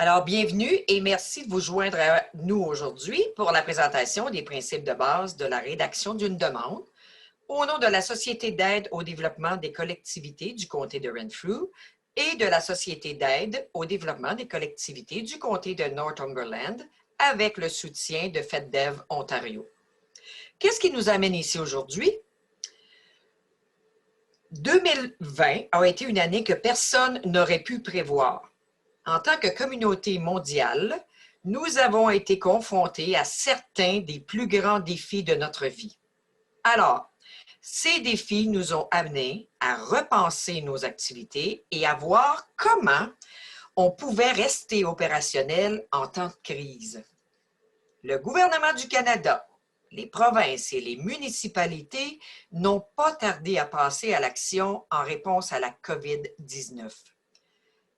Alors, bienvenue et merci de vous joindre à nous aujourd'hui pour la présentation des principes de base de la rédaction d'une demande au nom de la Société d'aide au développement des collectivités du comté de Renfrew et de la Société d'aide au développement des collectivités du comté de Northumberland avec le soutien de FedDev Ontario. Qu'est-ce qui nous amène ici aujourd'hui? 2020 a été une année que personne n'aurait pu prévoir. En tant que communauté mondiale, nous avons été confrontés à certains des plus grands défis de notre vie. Alors, ces défis nous ont amenés à repenser nos activités et à voir comment on pouvait rester opérationnel en temps de crise. Le gouvernement du Canada, les provinces et les municipalités n'ont pas tardé à passer à l'action en réponse à la COVID-19.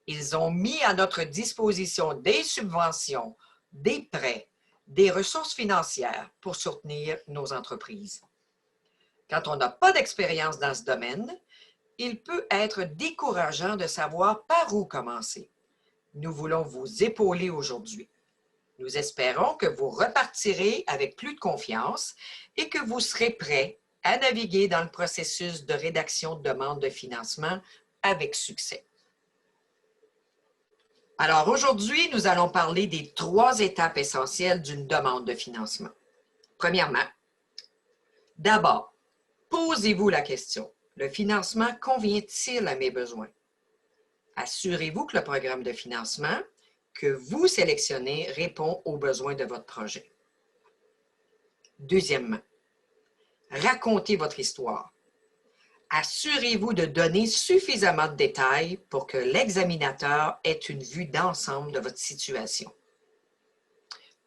Ils ont mis à notre disposition des subventions, des prêts, des ressources financières pour soutenir nos entreprises. Quand on n'a pas d'expérience dans ce domaine, il peut être décourageant de savoir par où commencer. Nous voulons vous épauler aujourd'hui. Nous espérons que vous repartirez avec plus de confiance et que vous serez prêts à naviguer dans le processus de rédaction de demande de financement avec succès. Alors aujourd'hui, nous allons parler des 3 étapes essentielles d'une demande de financement. Premièrement, d'abord, posez-vous la question, le financement convient-il à mes besoins? Assurez-vous que le programme de financement que vous sélectionnez répond aux besoins de votre projet. Deuxièmement, racontez votre histoire. Assurez-vous de donner suffisamment de détails pour que l'examinateur ait une vue d'ensemble de votre situation.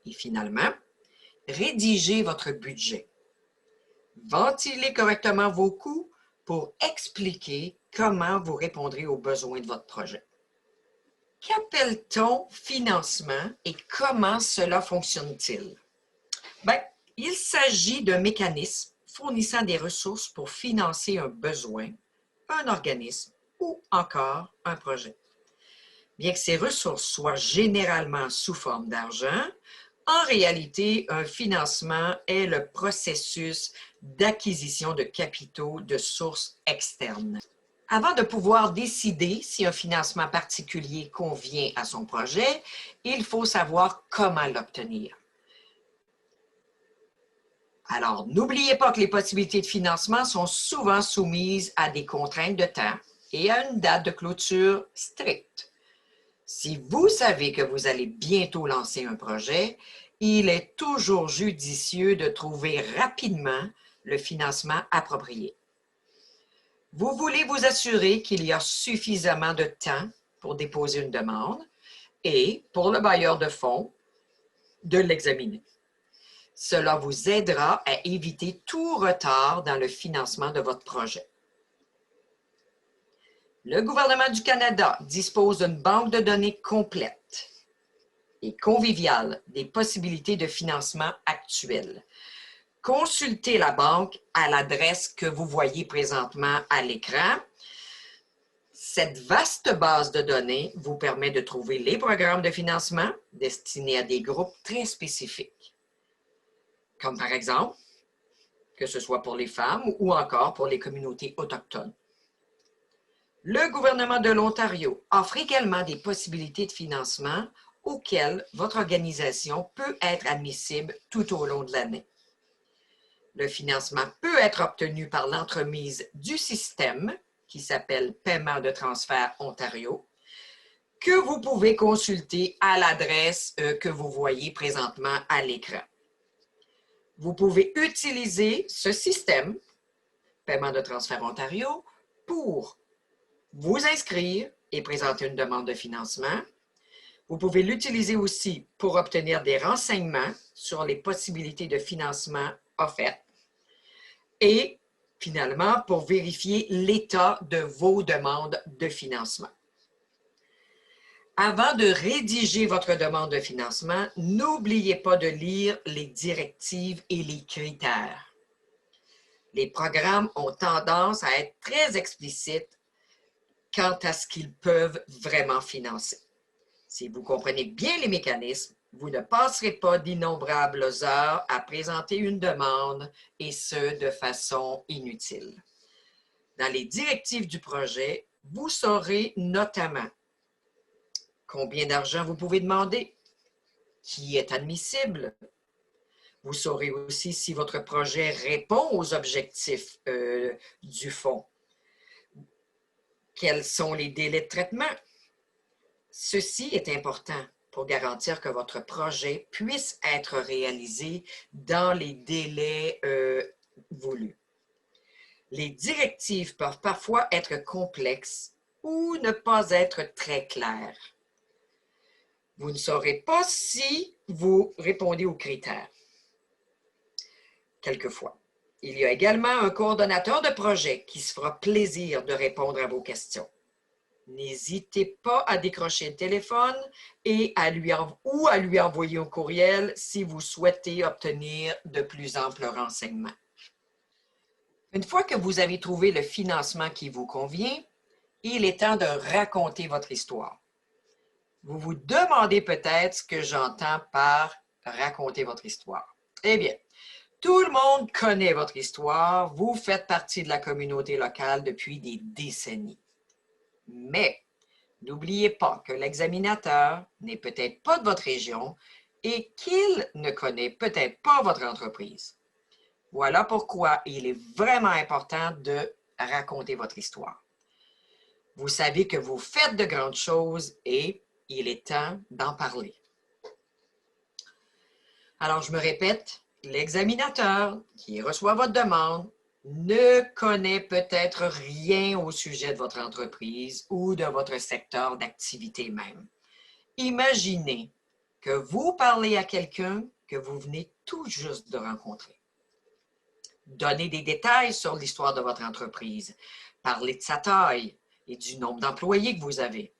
Et finalement, rédigez votre budget. Ventilez correctement vos coûts pour expliquer comment vous répondrez aux besoins de votre projet. Qu'appelle-t-on financement et comment cela fonctionne-t-il? Bien, il s'agit d'un mécanisme fournissant des ressources pour financer un besoin, un organisme ou encore un projet. Bien que ces ressources soient généralement sous forme d'argent, en réalité, un financement est le processus d'acquisition de capitaux de sources externes. Avant de pouvoir décider si un financement particulier convient à son projet, il faut savoir comment l'obtenir. Alors, n'oubliez pas que les possibilités de financement sont souvent soumises à des contraintes de temps et à une date de clôture stricte. Si vous savez que vous allez bientôt lancer un projet, il est toujours judicieux de trouver rapidement le financement approprié. Vous voulez vous assurer qu'il y a suffisamment de temps pour déposer une demande et pour le bailleur de fonds de l'examiner. Cela vous aidera à éviter tout retard dans le financement de votre projet. Le gouvernement du Canada dispose d'une banque de données complète et conviviale des possibilités de financement actuelles. Consultez la banque à l'adresse que vous voyez présentement à l'écran. Cette vaste base de données vous permet de trouver les programmes de financement destinés à des groupes très spécifiques, comme par exemple, que ce soit pour les femmes ou encore pour les communautés autochtones. Le gouvernement de l'Ontario offre également des possibilités de financement auxquelles votre organisation peut être admissible tout au long de l'année. Le financement peut être obtenu par l'entremise du système qui s'appelle Paiement de transfert Ontario, que vous pouvez consulter à l'adresse que vous voyez présentement à l'écran. Vous pouvez utiliser ce système, Paiement de transfert Ontario, pour vous inscrire et présenter une demande de financement. Vous pouvez l'utiliser aussi pour obtenir des renseignements sur les possibilités de financement offertes et finalement pour vérifier l'état de vos demandes de financement. Avant de rédiger votre demande de financement, n'oubliez pas de lire les directives et les critères. Les programmes ont tendance à être très explicites quant à ce qu'ils peuvent vraiment financer. Si vous comprenez bien les mécanismes, vous ne passerez pas d'innombrables heures à présenter une demande, et ce, de façon inutile. Dans les directives du projet, vous saurez notamment combien d'argent vous pouvez demander, qui est admissible. Vous saurez aussi si votre projet répond aux objectifs du fonds. Quels sont les délais de traitement? Ceci est important pour garantir que votre projet puisse être réalisé dans les délais voulus. Les directives peuvent parfois être complexes ou ne pas être très claires. Vous ne saurez pas si vous répondez aux critères. Quelquefois. Il y a également un coordonnateur de projet qui se fera plaisir de répondre à vos questions. N'hésitez pas à décrocher le téléphone et à lui envoyer un courriel si vous souhaitez obtenir de plus amples renseignements. Une fois que vous avez trouvé le financement qui vous convient, il est temps de raconter votre histoire. Vous vous demandez peut-être ce que j'entends par raconter votre histoire. Eh bien, tout le monde connaît votre histoire, vous faites partie de la communauté locale depuis des décennies. Mais n'oubliez pas que l'examinateur n'est peut-être pas de votre région et qu'il ne connaît peut-être pas votre entreprise. Voilà pourquoi il est vraiment important de raconter votre histoire. Vous savez que vous faites de grandes choses et il est temps d'en parler. Alors, je me répète, l'examinateur qui reçoit votre demande ne connaît peut-être rien au sujet de votre entreprise ou de votre secteur d'activité même. Imaginez que vous parlez à quelqu'un que vous venez tout juste de rencontrer. Donnez des détails sur l'histoire de votre entreprise. Parlez de sa taille et du nombre d'employés que vous avez.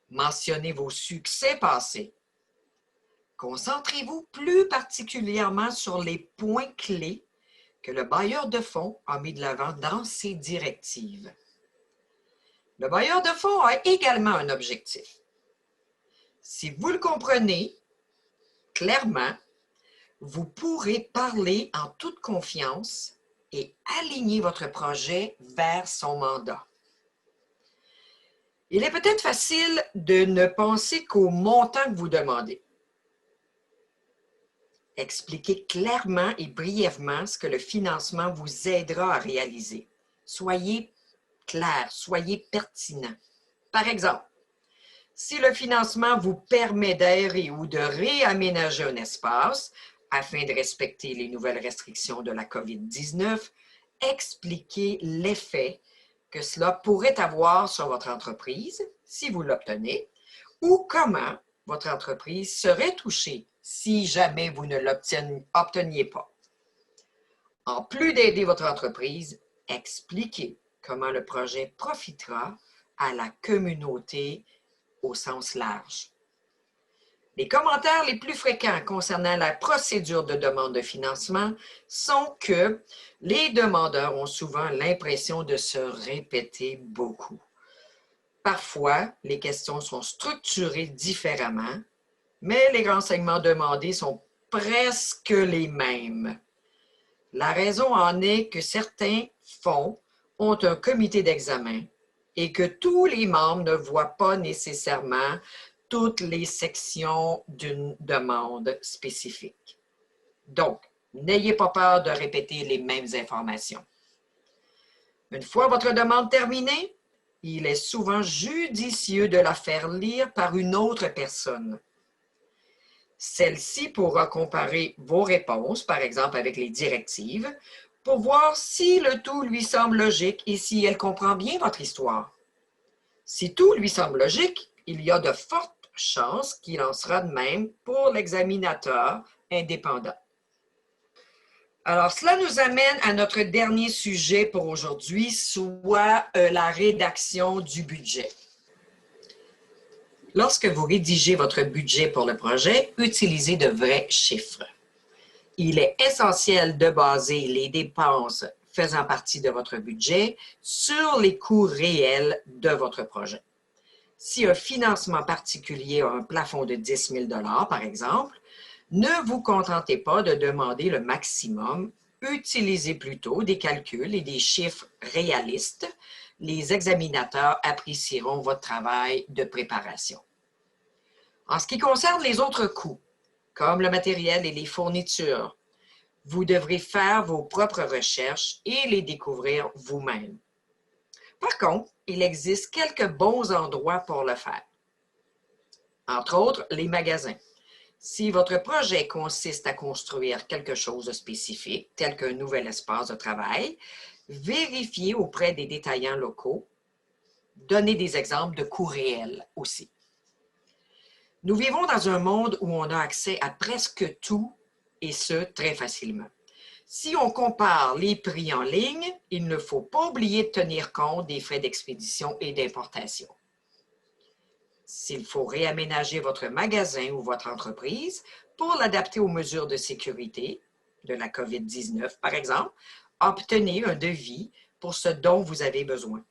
Mentionnez vos succès passés. Concentrez-vous plus particulièrement sur les points clés que le bailleur de fonds a mis de l'avant dans ses directives. Le bailleur de fonds a également un objectif. Si vous le comprenez clairement, vous pourrez parler en toute confiance et aligner votre projet vers son mandat. Il est peut-être facile de ne penser qu'au montant que vous demandez. Expliquez clairement et brièvement ce que le financement vous aidera à réaliser. Soyez clair, soyez pertinent. Par exemple, si le financement vous permet d'aérer ou de réaménager un espace afin de respecter les nouvelles restrictions de la COVID-19, expliquez l'effet que cela pourrait avoir sur votre entreprise si vous l'obtenez ou comment votre entreprise serait touchée si jamais vous ne l'obteniez pas. En plus d'aider votre entreprise, expliquez comment le projet profitera à la communauté au sens large. Les commentaires les plus fréquents concernant la procédure de demande de financement sont que les demandeurs ont souvent l'impression de se répéter beaucoup. Parfois, les questions sont structurées différemment, mais les renseignements demandés sont presque les mêmes. La raison en est que certains fonds ont un comité d'examen et que tous les membres ne voient pas nécessairement toutes les sections d'une demande spécifique. Donc, n'ayez pas peur de répéter les mêmes informations. Une fois votre demande terminée, il est souvent judicieux de la faire lire par une autre personne. Celle-ci pourra comparer vos réponses, par exemple avec les directives, pour voir si le tout lui semble logique et si elle comprend bien votre histoire. Si tout lui semble logique, il y a de fortes chances qu'il en sera de même pour l'examinateur indépendant. Alors, cela nous amène à notre dernier sujet pour aujourd'hui, soit la rédaction du budget. Lorsque vous rédigez votre budget pour le projet, utilisez de vrais chiffres. Il est essentiel de baser les dépenses faisant partie de votre budget sur les coûts réels de votre projet. Si un financement particulier a un plafond de 10 000 $ par exemple, ne vous contentez pas de demander le maximum, utilisez plutôt des calculs et des chiffres réalistes. Les examinateurs apprécieront votre travail de préparation. En ce qui concerne les autres coûts, comme le matériel et les fournitures, vous devrez faire vos propres recherches et les découvrir vous-même. Par contre, il existe quelques bons endroits pour le faire. Entre autres, les magasins. Si votre projet consiste à construire quelque chose de spécifique, tel qu'un nouvel espace de travail, vérifiez auprès des détaillants locaux. Donnez des exemples de coûts réels aussi. Nous vivons dans un monde où on a accès à presque tout, et ce, très facilement. Si on compare les prix en ligne, il ne faut pas oublier de tenir compte des frais d'expédition et d'importation. S'il faut réaménager votre magasin ou votre entreprise pour l'adapter aux mesures de sécurité de la COVID-19, par exemple, obtenez un devis pour ce dont vous avez besoin.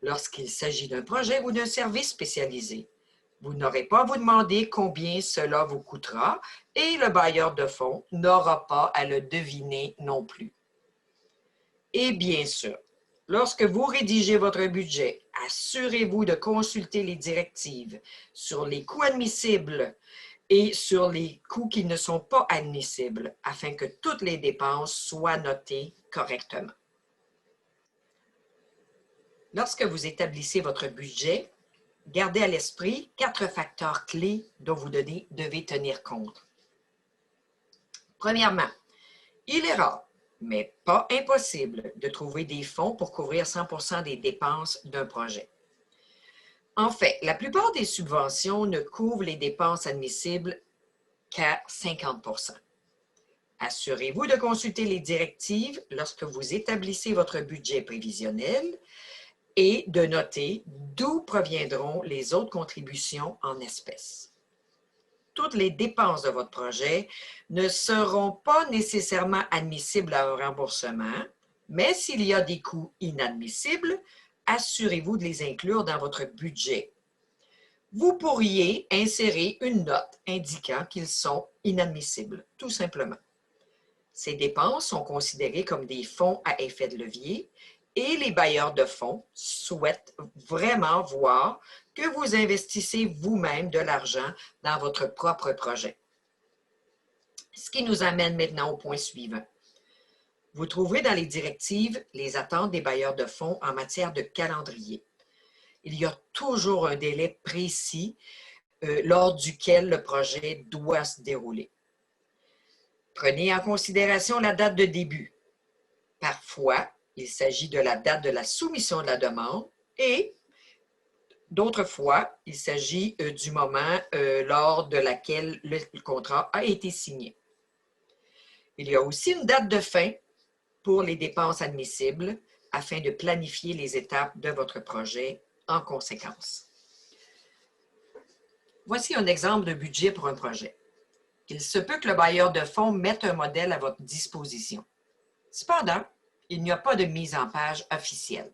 Lorsqu'il s'agit d'un projet ou d'un service spécialisé, vous n'aurez pas à vous demander combien cela vous coûtera et le bailleur de fonds n'aura pas à le deviner non plus. Et bien sûr, lorsque vous rédigez votre budget, assurez-vous de consulter les directives sur les coûts admissibles et sur les coûts qui ne sont pas admissibles afin que toutes les dépenses soient notées correctement. Lorsque vous établissez votre budget, gardez à l'esprit 4 facteurs clés dont vous devez tenir compte. Premièrement, il est rare, mais pas impossible, de trouver des fonds pour couvrir 100% des dépenses d'un projet. En fait, la plupart des subventions ne couvrent les dépenses admissibles qu'à 50%. Assurez-vous de consulter les directives lorsque vous établissez votre budget prévisionnel et de noter d'où proviendront les autres contributions en espèces. Toutes les dépenses de votre projet ne seront pas nécessairement admissibles à un remboursement, mais s'il y a des coûts inadmissibles, assurez-vous de les inclure dans votre budget. Vous pourriez insérer une note indiquant qu'ils sont inadmissibles, tout simplement. Ces dépenses sont considérées comme des fonds à effet de levier et les bailleurs de fonds souhaitent vraiment voir que vous investissez vous-même de l'argent dans votre propre projet. Ce qui nous amène maintenant au point suivant. Vous trouverez dans les directives les attentes des bailleurs de fonds en matière de calendrier. Il y a toujours un délai précis lors duquel le projet doit se dérouler. Prenez en considération la date de début. Parfois, il s'agit de la date de la soumission de la demande et d'autres fois, il s'agit du moment lors de laquelle le contrat a été signé. Il y a aussi une date de fin pour les dépenses admissibles afin de planifier les étapes de votre projet en conséquence. Voici un exemple de budget pour un projet. Il se peut que le bailleur de fonds mette un modèle à votre disposition. Cependant, il n'y a pas de mise en page officielle.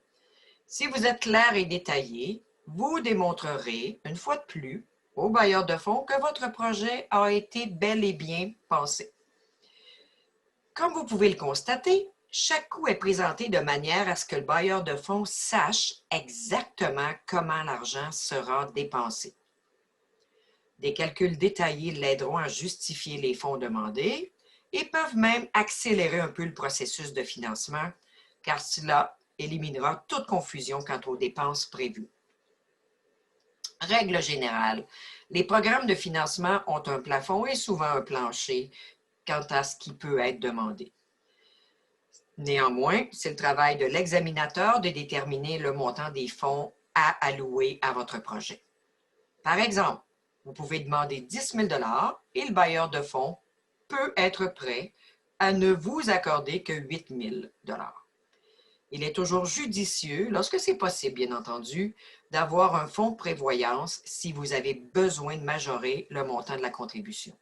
Si vous êtes clair et détaillé, vous démontrerez, une fois de plus, au bailleur de fonds que votre projet a été bel et bien pensé. Comme vous pouvez le constater, chaque coût est présenté de manière à ce que le bailleur de fonds sache exactement comment l'argent sera dépensé. Des calculs détaillés l'aideront à justifier les fonds demandés et peuvent même accélérer un peu le processus de financement, car cela éliminera toute confusion quant aux dépenses prévues. Règle générale, les programmes de financement ont un plafond et souvent un plancher quant à ce qui peut être demandé. Néanmoins, c'est le travail de l'examinateur de déterminer le montant des fonds à allouer à votre projet. Par exemple, vous pouvez demander 10 000 $ et le bailleur de fonds peut être prêt à ne vous accorder que 8 000 $. Il est toujours judicieux, lorsque c'est possible bien entendu, d'avoir un fonds de prévoyance si vous avez besoin de majorer le montant de la contribution.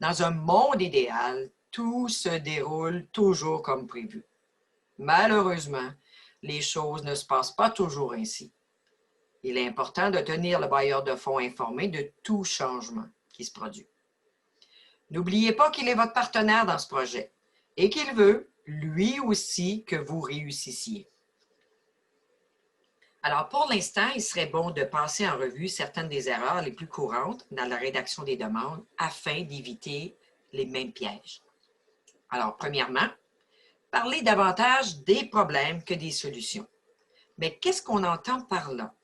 Dans un monde idéal, tout se déroule toujours comme prévu. Malheureusement, les choses ne se passent pas toujours ainsi. Il est important de tenir le bailleur de fonds informé de tout changement qui se produit. N'oubliez pas qu'il est votre partenaire dans ce projet et qu'il veut, lui aussi, que vous réussissiez. Alors, pour l'instant, il serait bon de passer en revue certaines des erreurs les plus courantes dans la rédaction des demandes afin d'éviter les mêmes pièges. Alors, premièrement, parlez davantage des problèmes que des solutions. Mais qu'est-ce qu'on entend par là?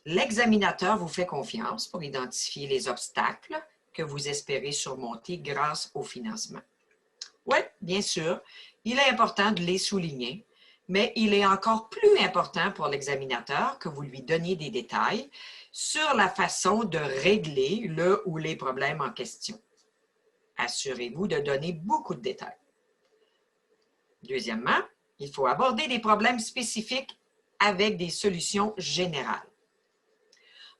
L'examinateur vous fait confiance pour identifier les obstacles que vous espérez surmonter grâce au financement. Oui, bien sûr, il est important de les souligner, mais il est encore plus important pour l'examinateur que vous lui donniez des détails sur la façon de régler le ou les problèmes en question. Assurez-vous de donner beaucoup de détails. Deuxièmement, il faut aborder des problèmes spécifiques avec des solutions générales.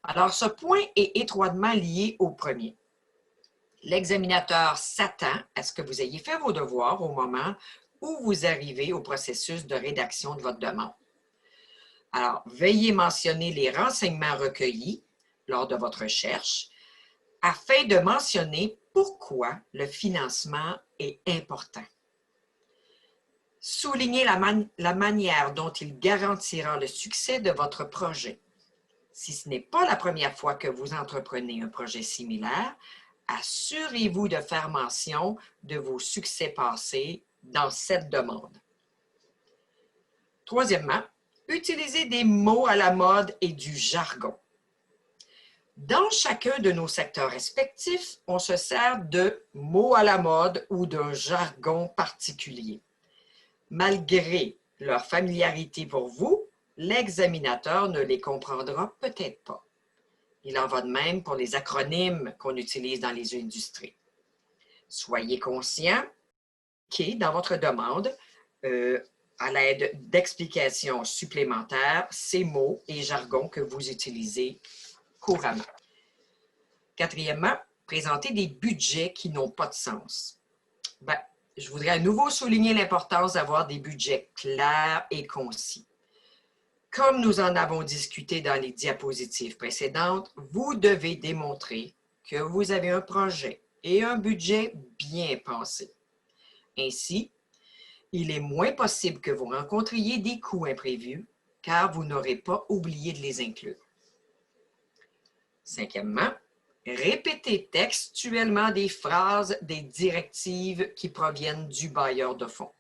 Alors, ce point est étroitement lié au premier. L'examinateur s'attend à ce que vous ayez fait vos devoirs au moment où vous arrivez au processus de rédaction de votre demande. Alors, veuillez mentionner les renseignements recueillis lors de votre recherche afin de mentionner pourquoi le financement est important. Soulignez la manière dont il garantira le succès de votre projet. Si ce n'est pas la première fois que vous entreprenez un projet similaire, assurez-vous de faire mention de vos succès passés dans cette demande. Troisièmement, utilisez des mots à la mode et du jargon. Dans chacun de nos secteurs respectifs, on se sert de mots à la mode ou d'un jargon particulier. Malgré leur familiarité pour vous, l'examinateur ne les comprendra peut-être pas. Il en va de même pour les acronymes qu'on utilise dans les industries. Soyez conscient que dans votre demande, à l'aide d'explications supplémentaires, ces mots et jargons que vous utilisez couramment. Quatrièmement, présenter des budgets qui n'ont pas de sens. Je voudrais à nouveau souligner l'importance d'avoir des budgets clairs et concis. Comme nous en avons discuté dans les diapositives précédentes, vous devez démontrer que vous avez un projet et un budget bien pensés. Ainsi, il est moins possible que vous rencontriez des coûts imprévus car vous n'aurez pas oublié de les inclure. Cinquièmement, répétez textuellement des phrases, des directives qui proviennent du bailleur de fonds.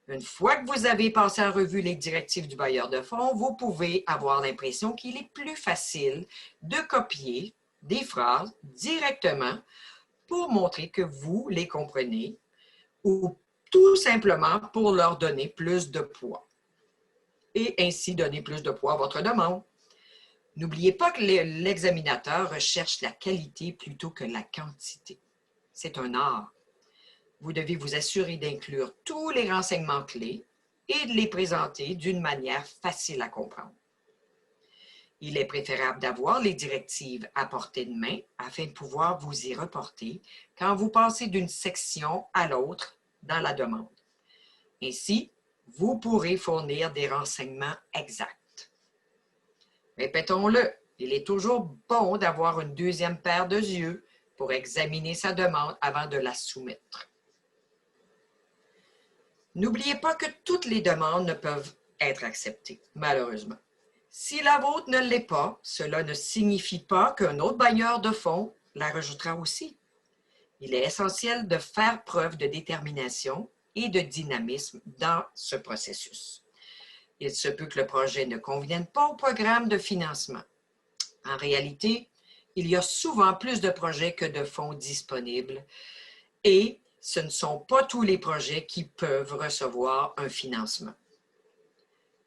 Une fois que vous avez passé en revue les directives du bailleur de fonds, vous pouvez avoir l'impression qu'il est plus facile de copier des phrases directement pour montrer que vous les comprenez ou tout simplement pour leur donner plus de poids et ainsi donner plus de poids à votre demande. N'oubliez pas que l'examinateur recherche la qualité plutôt que la quantité. C'est un art. Vous devez vous assurer d'inclure tous les renseignements clés et de les présenter d'une manière facile à comprendre. Il est préférable d'avoir les directives à portée de main afin de pouvoir vous y reporter quand vous passez d'une section à l'autre dans la demande. Ainsi, vous pourrez fournir des renseignements exacts. Répétons-le, il est toujours bon d'avoir une deuxième paire de yeux pour examiner sa demande avant de la soumettre. N'oubliez pas que toutes les demandes ne peuvent être acceptées, malheureusement. Si la vôtre ne l'est pas, cela ne signifie pas qu'un autre bailleur de fonds la rejettera aussi. Il est essentiel de faire preuve de détermination et de dynamisme dans ce processus. Il se peut que le projet ne convienne pas au programme de financement. En réalité, il y a souvent plus de projets que de fonds disponibles et ce ne sont pas tous les projets qui peuvent recevoir un financement.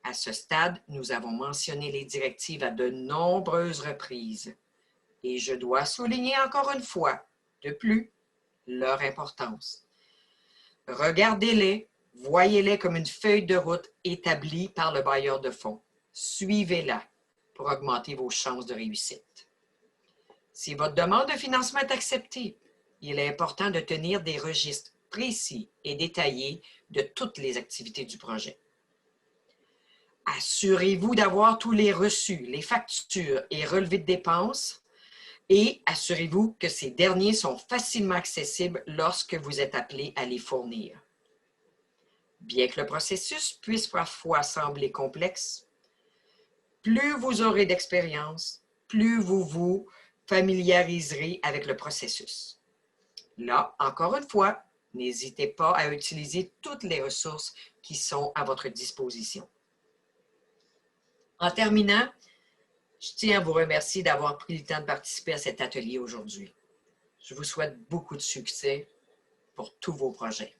À ce stade, nous avons mentionné les directives à de nombreuses reprises et je dois souligner encore une fois, de plus, leur importance. Regardez-les, voyez-les comme une feuille de route établie par le bailleur de fonds. Suivez-la pour augmenter vos chances de réussite. Si votre demande de financement est acceptée, il est important de tenir des registres précis et détaillés de toutes les activités du projet. Assurez-vous d'avoir tous les reçus, les factures et relevés de dépenses et assurez-vous que ces derniers sont facilement accessibles lorsque vous êtes appelé à les fournir. Bien que le processus puisse parfois sembler complexe, plus vous aurez d'expérience, plus vous vous familiariserez avec le processus. Là, encore une fois, n'hésitez pas à utiliser toutes les ressources qui sont à votre disposition. En terminant, je tiens à vous remercier d'avoir pris le temps de participer à cet atelier aujourd'hui. Je vous souhaite beaucoup de succès pour tous vos projets.